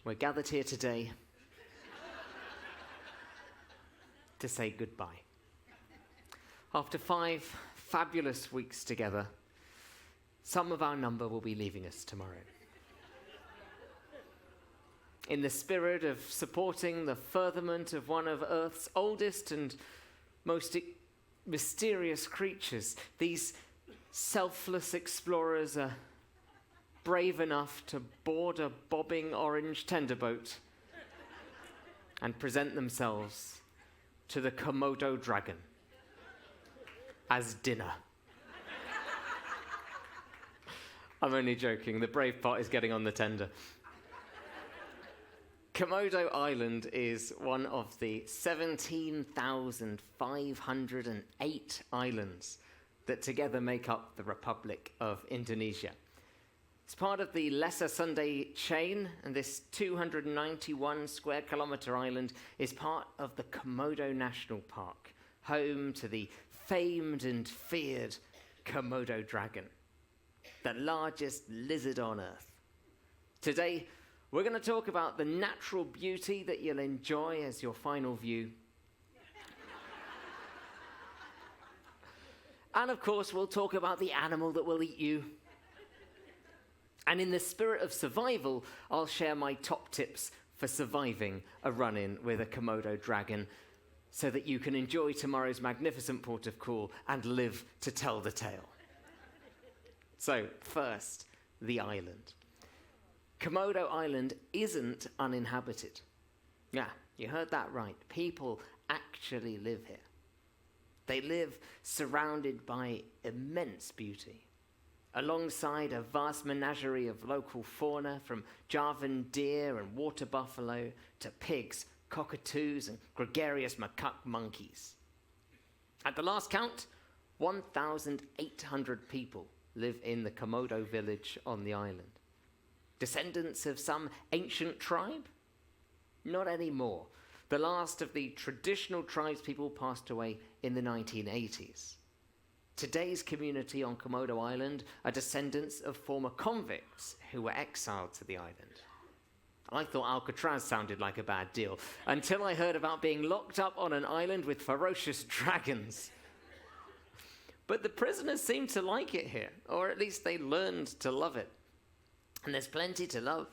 We're gathered here today to say goodbye. After 5 fabulous weeks together, some of our number will be leaving us tomorrow. In the spirit of supporting the furtherment of one of Earth's oldest and most mysterious creatures, these selfless explorers are brave enough to board a bobbing orange tenderboat and present themselves to the Komodo dragon as dinner. I'm only joking. The brave part is getting on the tender. Komodo Island is one of the 17,508 islands that together make up the Republic of Indonesia. It's part of the Lesser Sunday chain, and this 291 square kilometer island is part of the Komodo National Park, home to the famed and feared Komodo dragon, the largest lizard on Earth. Today, we're going to talk about the natural beauty that you'll enjoy as your final view. And of course, we'll talk about the animal that will eat you. And in the spirit of survival, I'll share my top tips for surviving a run-in with a Komodo dragon so that you can enjoy tomorrow's magnificent port of call and live to tell the tale. So, first, the island. Komodo Island isn't uninhabited. Yeah, you heard that right. People actually live here. They live surrounded by immense beauty, alongside a vast menagerie of local fauna, from Javan deer and water buffalo to pigs, cockatoos, and gregarious macaque monkeys. At the last count, 1,800 people live in the Komodo village on the island. Descendants of some ancient tribe? Not anymore. The last of the traditional tribespeople passed away in the 1980s. Today's community on Komodo Island are descendants of former convicts who were exiled to the island. I thought Alcatraz sounded like a bad deal, until I heard about being locked up on an island with ferocious dragons. But the prisoners seem to like it here, or at least they learned to love it. And there's plenty to love.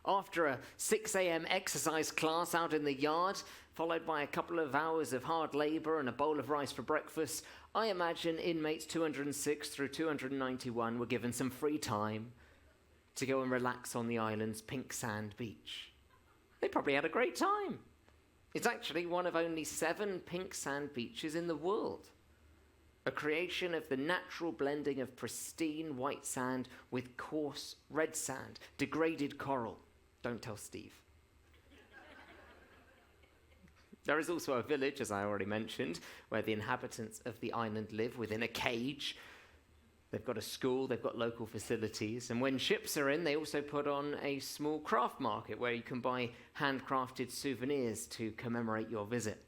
After a 6 a.m. exercise class out in the yard, followed by a couple of hours of hard labor and a bowl of rice for breakfast, I imagine inmates 206 through 291 were given some free time to go and relax on the island's pink sand beach. They probably had a great time. It's actually one of only 7 pink sand beaches in the world, a creation of the natural blending of pristine white sand with coarse red sand, degraded coral. Don't tell Steve. There is also a village, as I already mentioned, where the inhabitants of the island live within a cage. They've got a school, they've got local facilities, and when ships are in, they also put on a small craft market where you can buy handcrafted souvenirs to commemorate your visit.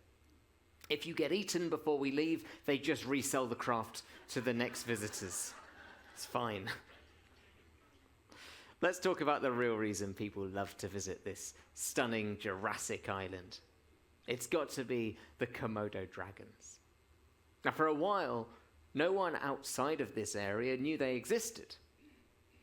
If you get eaten before we leave, they just resell the craft to the next visitors. It's fine. Let's talk about the real reason people love to visit this stunning Jurassic island. It's got to be the Komodo dragons. Now, for a while, no one outside of this area knew they existed.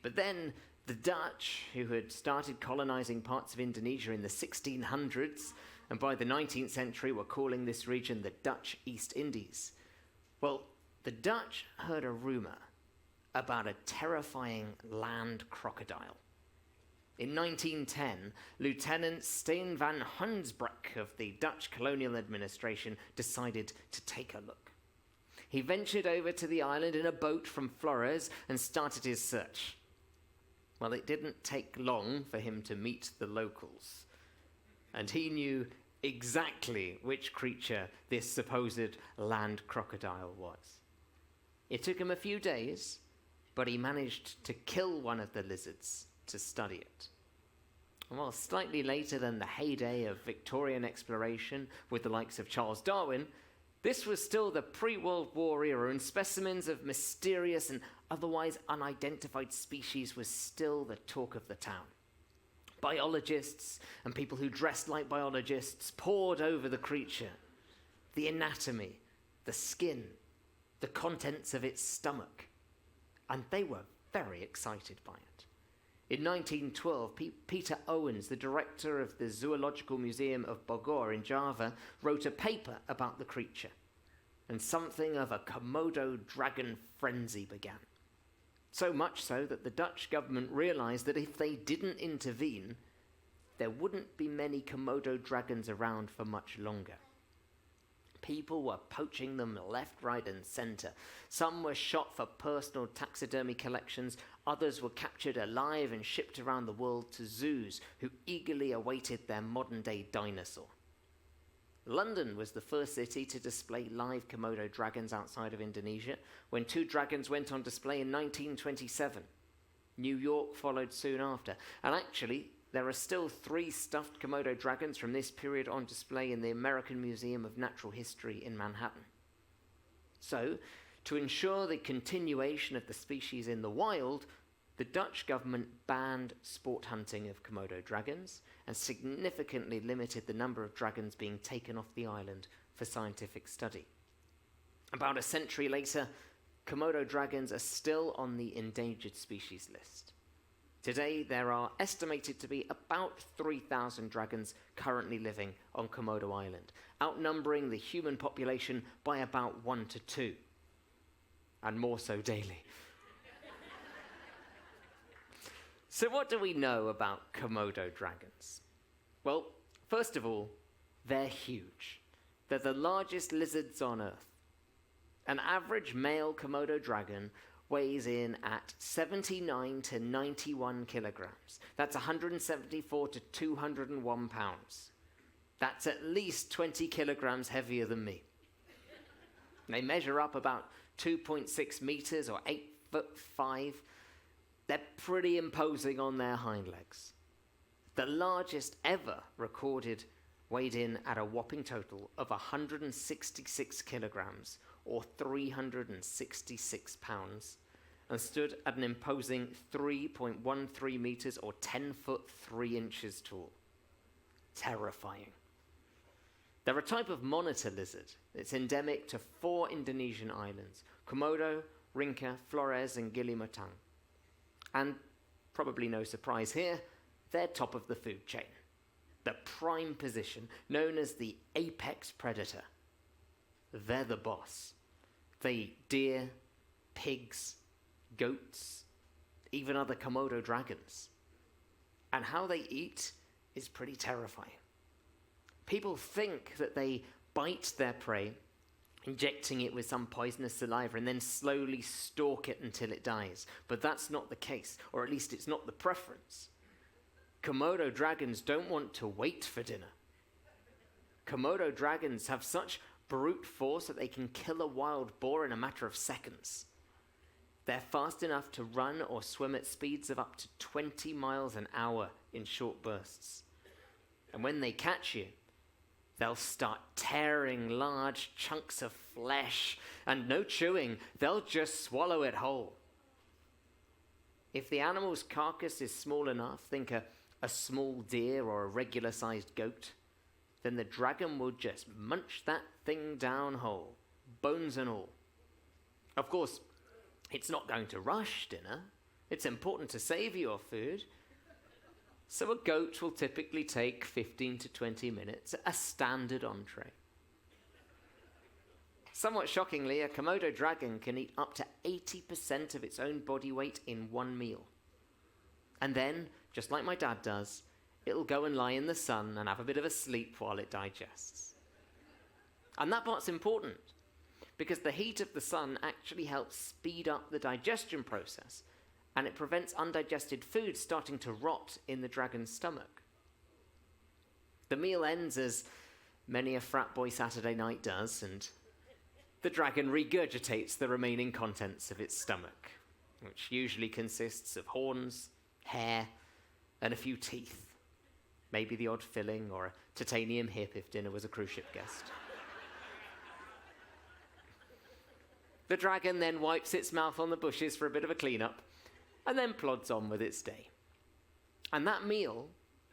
But then the Dutch, who had started colonizing parts of Indonesia in the 1600s, and by the 19th century were calling this region the Dutch East Indies. Well, the Dutch heard a rumor about a terrifying land crocodile. In 1910, Lieutenant Steen van Hunsbroek of the Dutch colonial administration decided to take a look. He ventured over to the island in a boat from Flores and started his search. Well, it didn't take long for him to meet the locals, and he knew exactly which creature this supposed land crocodile was. It took him a few days, but he managed to kill one of the lizards to study it. And while slightly later than the heyday of Victorian exploration with the likes of Charles Darwin, this was still the pre-World War era, and specimens of mysterious and otherwise unidentified species was still the talk of the town. Biologists and people who dressed like biologists pored over the creature, the anatomy, the skin, the contents of its stomach, and they were very excited by it. In 1912, Peter Owens, the director of the Zoological Museum of Bogor in Java, wrote a paper about the creature, and something of a Komodo dragon frenzy began. So much so that the Dutch government realized that if they didn't intervene, there wouldn't be many Komodo dragons around for much longer. People were poaching them left, right, and center. Some were shot for personal taxidermy collections. Others were captured alive and shipped around the world to zoos who eagerly awaited their modern-day dinosaur. London was the first city to display live Komodo dragons outside of Indonesia, when 2 dragons went on display in 1927. New York followed soon after. And actually, there are still 3 stuffed Komodo dragons from this period on display in the American Museum of Natural History in Manhattan. So, to ensure the continuation of the species in the wild, the Dutch government banned sport hunting of Komodo dragons and significantly limited the number of dragons being taken off the island for scientific study. About a century later, Komodo dragons are still on the endangered species list. Today, there are estimated to be about 3,000 dragons currently living on Komodo Island, outnumbering the human population by about 1 to 2, and more so daily. So what do we know about Komodo dragons? Well, first of all, they're huge. They're the largest lizards on Earth. An average male Komodo dragon weighs in at 79 to 91 kilograms. That's 174 to 201 pounds. That's at least 20 kilograms heavier than me. They measure up about 2.6 meters or 8'5". They're pretty imposing on their hind legs. The largest ever recorded weighed in at a whopping total of 166 kilograms or 366 pounds and stood at an imposing 3.13 meters or 10 foot 3 inches tall. Terrifying. They're a type of monitor lizard. It's endemic to 4 Indonesian islands: Komodo, Rinca, Flores, and Gili Motang. And probably no surprise here, they're top of the food chain. The prime position, known as the apex predator. They're the boss. They eat deer, pigs, goats, even other Komodo dragons. And how they eat is pretty terrifying. People think that they bite their prey, injecting it with some poisonous saliva, and then slowly stalk it until it dies. But that's not the case, or at least it's not the preference. Komodo dragons don't want to wait for dinner. Komodo dragons have such brute force that they can kill a wild boar in a matter of seconds. They're fast enough to run or swim at speeds of up to 20 miles an hour in short bursts. And when they catch you, they'll start tearing large chunks of flesh, and no chewing, they'll just swallow it whole. If the animal's carcass is small enough, think a small deer or a regular-sized goat, then the dragon will just munch that thing down whole, bones and all. Of course, it's not going to rush dinner. It's important to save your food. So a goat will typically take 15 to 20 minutes, a standard entree. Somewhat shockingly, a Komodo dragon can eat up to 80% of its own body weight in one meal. And then, just like my dad does, it'll go and lie in the sun and have a bit of a sleep while it digests. And that part's important, because the heat of the sun actually helps speed up the digestion process, and it prevents undigested food starting to rot in the dragon's stomach. The meal ends as many a frat boy Saturday night does, and the dragon regurgitates the remaining contents of its stomach, which usually consists of horns, hair, and a few teeth. Maybe the odd filling or a titanium hip if dinner was a cruise ship guest. The dragon then wipes its mouth on the bushes for a bit of a clean-up, and then plods on with its day. And that meal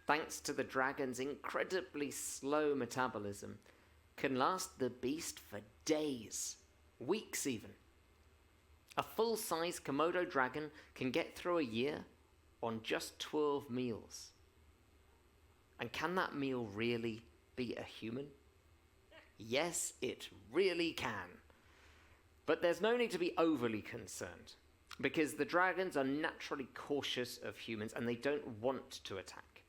thanks to the dragon's incredibly slow metabolism, can last the beast for days, weeks even. A full-size Komodo dragon can get through a year on just 12 meals. And can that meal really be a human? Yes, it really can. But there's no need to be overly concerned, because the dragons are naturally cautious of humans and they don't want to attack.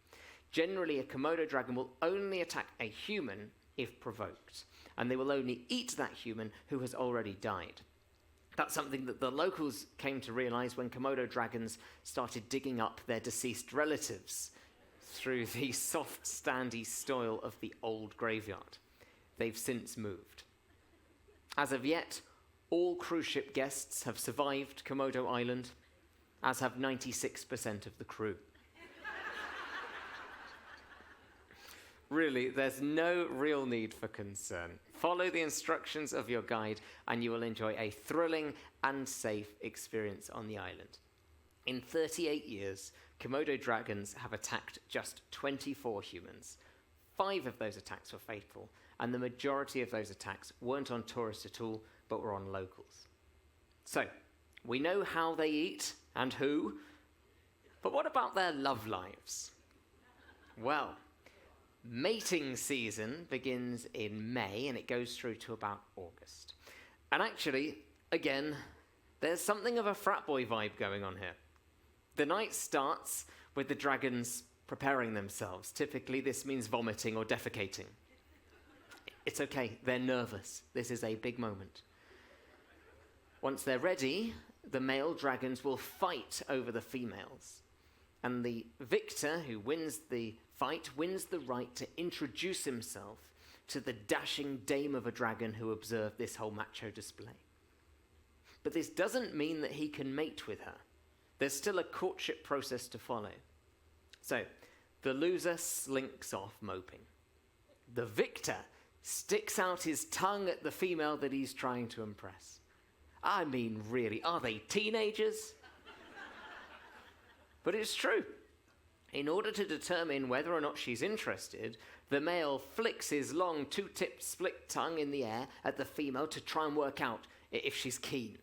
Generally, a Komodo dragon will only attack a human if provoked, and they will only eat that human who has already died. That's something that the locals came to realize when Komodo dragons started digging up their deceased relatives through the soft, sandy soil of the old graveyard. They've since moved. As of yet, all cruise ship guests have survived Komodo Island, as have 96% of the crew. Really, there's no real need for concern. Follow the instructions of your guide and you will enjoy a thrilling and safe experience on the island. In 38 years, Komodo dragons have attacked just 24 humans. 5 of those attacks were fatal, and the majority of those attacks weren't on tourists at all, but were on locals. So, we know how they eat and who, but what about their love lives? Well, mating season begins in May and it goes through to about August. And actually, again, there's something of a frat boy vibe going on here. The night starts with the dragons preparing themselves. Typically, this means vomiting or defecating. It's okay, they're nervous. This is a big moment. Once they're ready, the male dragons will fight over the females. And the victor who wins the fight wins the right to introduce himself to the dashing dame of a dragon who observed this whole macho display. But this doesn't mean that he can mate with her. There's still a courtship process to follow. So, the loser slinks off moping. The victor sticks out his tongue at the female that he's trying to impress. I mean, really, are they teenagers? But it's true. In order to determine whether or not she's interested, the male flicks his long two-tipped split tongue in the air at the female to try and work out if she's keen.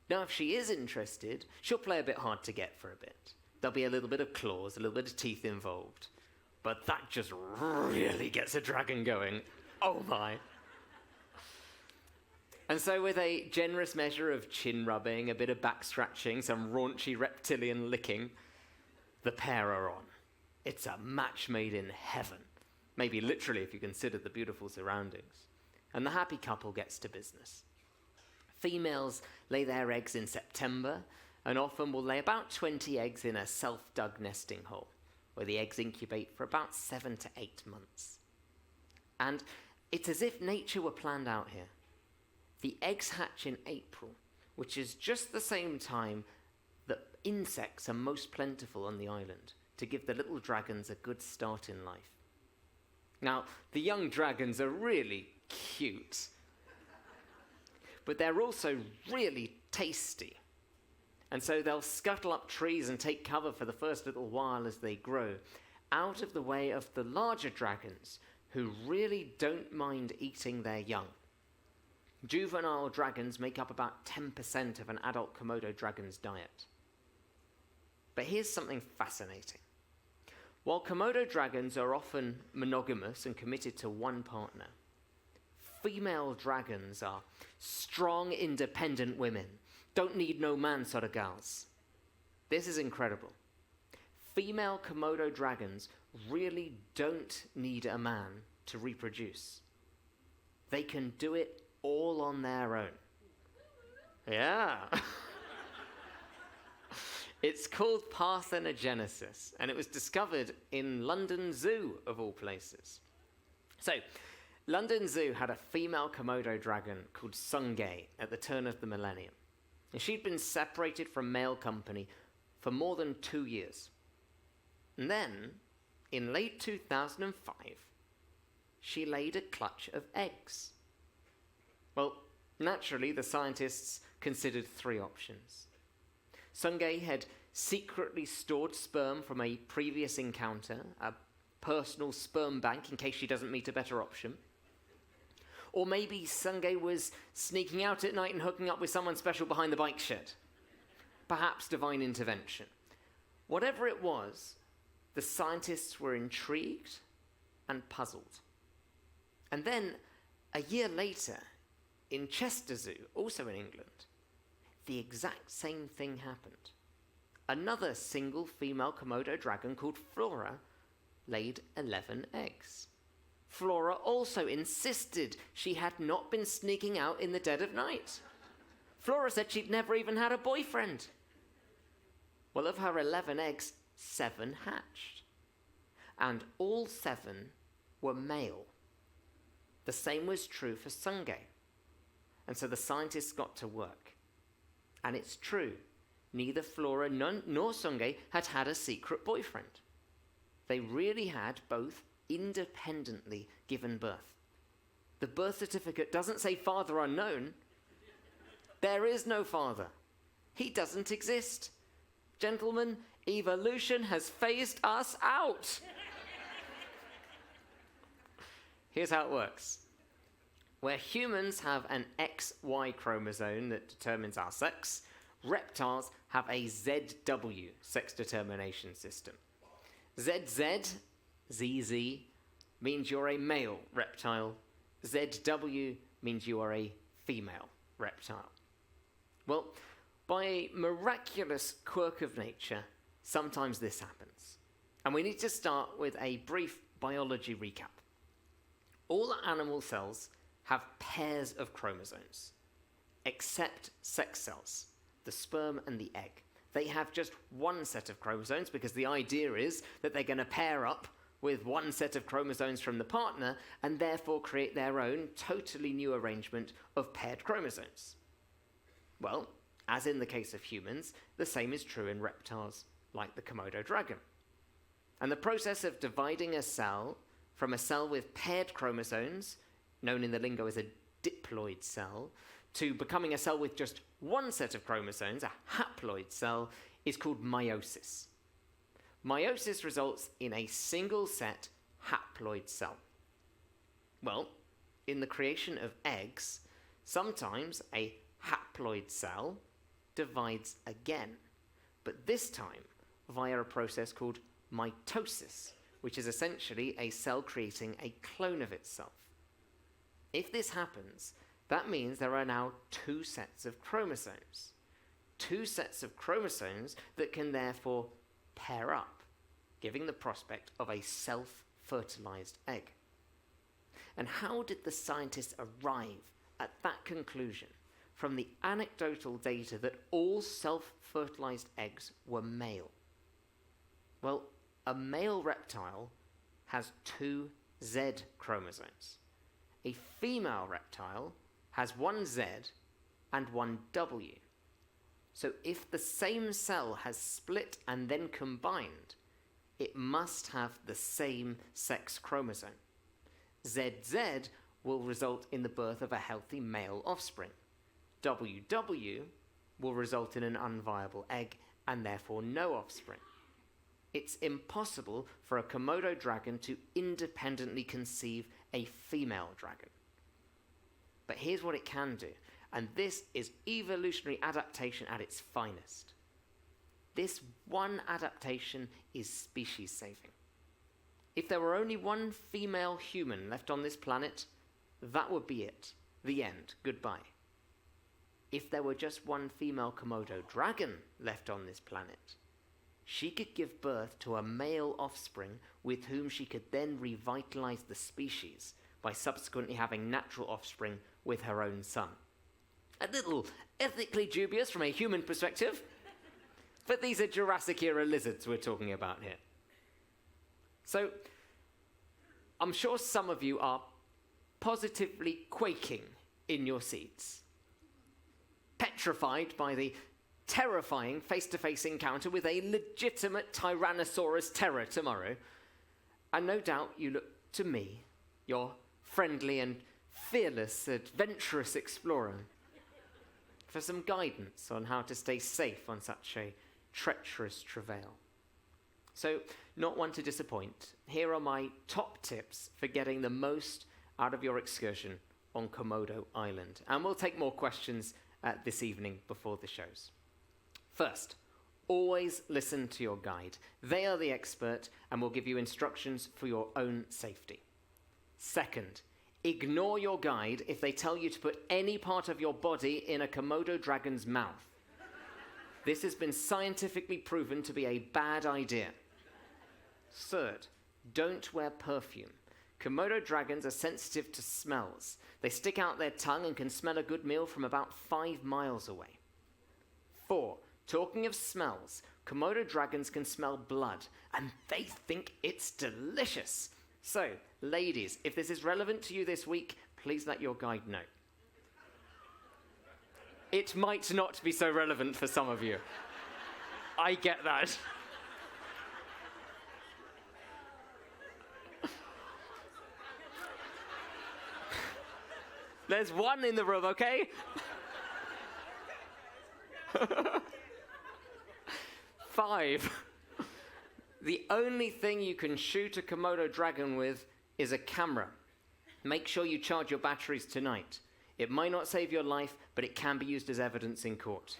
Now, if she is interested, she'll play a bit hard to get for a bit. There'll be a little bit of claws, a little bit of teeth involved. But that just really gets a dragon going. Oh my. And so with a generous measure of chin rubbing, a bit of back scratching, some raunchy reptilian licking, the pair are on. It's a match made in heaven. Maybe literally if you consider the beautiful surroundings. And the happy couple gets to business. Females lay their eggs in September and often will lay about 20 eggs in a self-dug nesting hole, where the eggs incubate for about 7 to 8 months. And it's as if nature were planned out here. The eggs hatch in April, which is just the same time that insects are most plentiful on the island, to give the little dragons a good start in life. Now, the young dragons are really cute, but they're also really tasty. And so they'll scuttle up trees and take cover for the first little while as they grow, out of the way of the larger dragons, who really don't mind eating their young. Juvenile dragons make up about 10% of an adult Komodo dragon's diet. But here's something fascinating. While Komodo dragons are often monogamous and committed to one partner, female dragons are strong, independent women. Don't need no man sort of gals. This is incredible. Female Komodo dragons really don't need a man to reproduce. They can do it all on their own. Yeah. It's called parthenogenesis, and it was discovered in London Zoo, of all places. So, London Zoo had a female Komodo dragon called Sungay at the turn of the millennium. And she'd been separated from male company for more than 2 years. And then, in late 2005, she laid a clutch of eggs. Well, naturally, the scientists considered 3 options. Sungay had secretly stored sperm from a previous encounter, a personal sperm bank in case she doesn't meet a better option. Or maybe Sungay was sneaking out at night and hooking up with someone special behind the bike shed. Perhaps divine intervention. Whatever it was, the scientists were intrigued and puzzled. And then, a year later, in Chester Zoo, also in England, the exact same thing happened. Another single female Komodo dragon called Flora laid 11 eggs. Flora also insisted she had not been sneaking out in the dead of night. Flora said she'd never even had a boyfriend. Well, of her 11 eggs, 7 hatched. And all 7 were male. The same was true for Sungay. And so the scientists got to work. And it's true, neither Flora nor Sungay had had a secret boyfriend. They really had both independently given birth. The birth certificate doesn't say father unknown. There is no father. He doesn't exist. Gentlemen, evolution has phased us out. Here's how it works. Where humans have an XY chromosome that determines our sex, reptiles have a ZW sex determination system. ZZ means you're a male reptile. ZW means you are a female reptile. Well, by a miraculous quirk of nature, sometimes this happens. And we need to start with a brief biology recap. All animal cells have pairs of chromosomes, except sex cells, the sperm and the egg. They have just one set of chromosomes because the idea is that they're going to pair up with one set of chromosomes from the partner and therefore create their own totally new arrangement of paired chromosomes. Well, as in the case of humans, the same is true in reptiles like the Komodo dragon. And the process of dividing a cell from a cell with paired chromosomes, known in the lingo as a diploid cell, to becoming a cell with just one set of chromosomes, a haploid cell, is called meiosis. Meiosis results in a single set haploid cell. Well, in the creation of eggs, sometimes a haploid cell divides again, but this time via a process called mitosis, which is essentially a cell creating a clone of itself. If this happens, that means there are now 2 sets of chromosomes. 2 sets of chromosomes that can therefore pair up, giving the prospect of a self-fertilized egg. And how did the scientists arrive at that conclusion from the anecdotal data that all self-fertilized eggs were male? Well, a male reptile has 2 Z chromosomes. A female reptile has 1 Z and 1 W. So if the same cell has split and then combined, it must have the same sex chromosome. ZZ will result in the birth of a healthy male offspring. WW will result in an unviable egg and therefore no offspring. It's impossible for a Komodo dragon to independently conceive a female dragon. But here's what it can do, and this is evolutionary adaptation at its finest. This one adaptation is species saving. If there were only one female human left on this planet, that would be it. The end. Goodbye. If there were just one female Komodo dragon left on this planet, she could give birth to a male offspring with whom she could then revitalize the species by subsequently having natural offspring with her own son. A little ethically dubious from a human perspective, but these are Jurassic-era lizards we're talking about here. So, I'm sure some of you are positively quaking in your seats, petrified by the terrifying face-to-face encounter with a legitimate Tyrannosaurus terror tomorrow. And no doubt you look to me, your friendly and fearless, adventurous explorer, for some guidance on how to stay safe on such a treacherous travail. So, not one to disappoint, here are my top tips for getting the most out of your excursion on Komodo Island. And we'll take more questions this evening before the shows. First, always listen to your guide. They are the expert and will give you instructions for your own safety. Second, ignore your guide if they tell you to put any part of your body in a Komodo dragon's mouth. This has been scientifically proven to be a bad idea. Third, don't wear perfume. Komodo dragons are sensitive to smells. They stick out their tongue and can smell a good meal from about 5 miles away. 4, talking of smells, Komodo dragons can smell blood, and they think it's delicious. So, ladies, if this is relevant to you this week, please let your guide know. It might not be so relevant for some of you. I get that. There's one in the room, okay? 5, the only thing you can shoot a Komodo dragon with is a camera. Make sure you charge your batteries tonight. It might not save your life, but it can be used as evidence in court.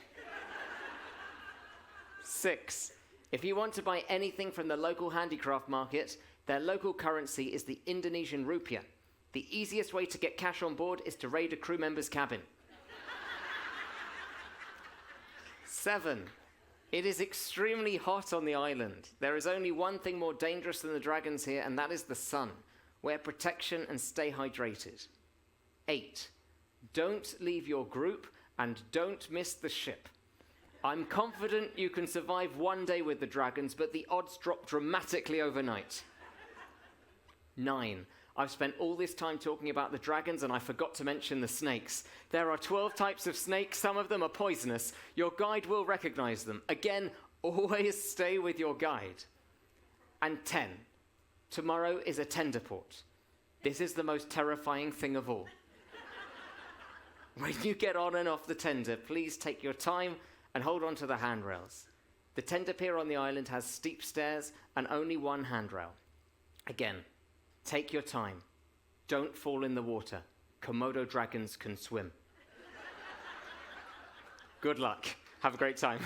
6, if you want to buy anything from the local handicraft market, their local currency is the Indonesian rupiah. The easiest way to get cash on board is to raid a crew member's cabin. 7, it is extremely hot on the island. There is only one thing more dangerous than the dragons here, and that is the sun. Wear protection and stay hydrated. 8, don't leave your group and don't miss the ship. I'm confident you can survive one day with the dragons, but the odds drop dramatically overnight. 9, I've spent all this time talking about the dragons and I forgot to mention the snakes. There are 12 types of snakes. Some of them are poisonous. Your guide will recognize them. Again, always stay with your guide. And 10, tomorrow is a tender port. This is the most terrifying thing of all. When you get on and off the tender, please take your time and hold on to the handrails. The tender pier on the island has steep stairs and only one handrail. Again, take your time. Don't fall in the water. Komodo dragons can swim. Good luck. Have a great time.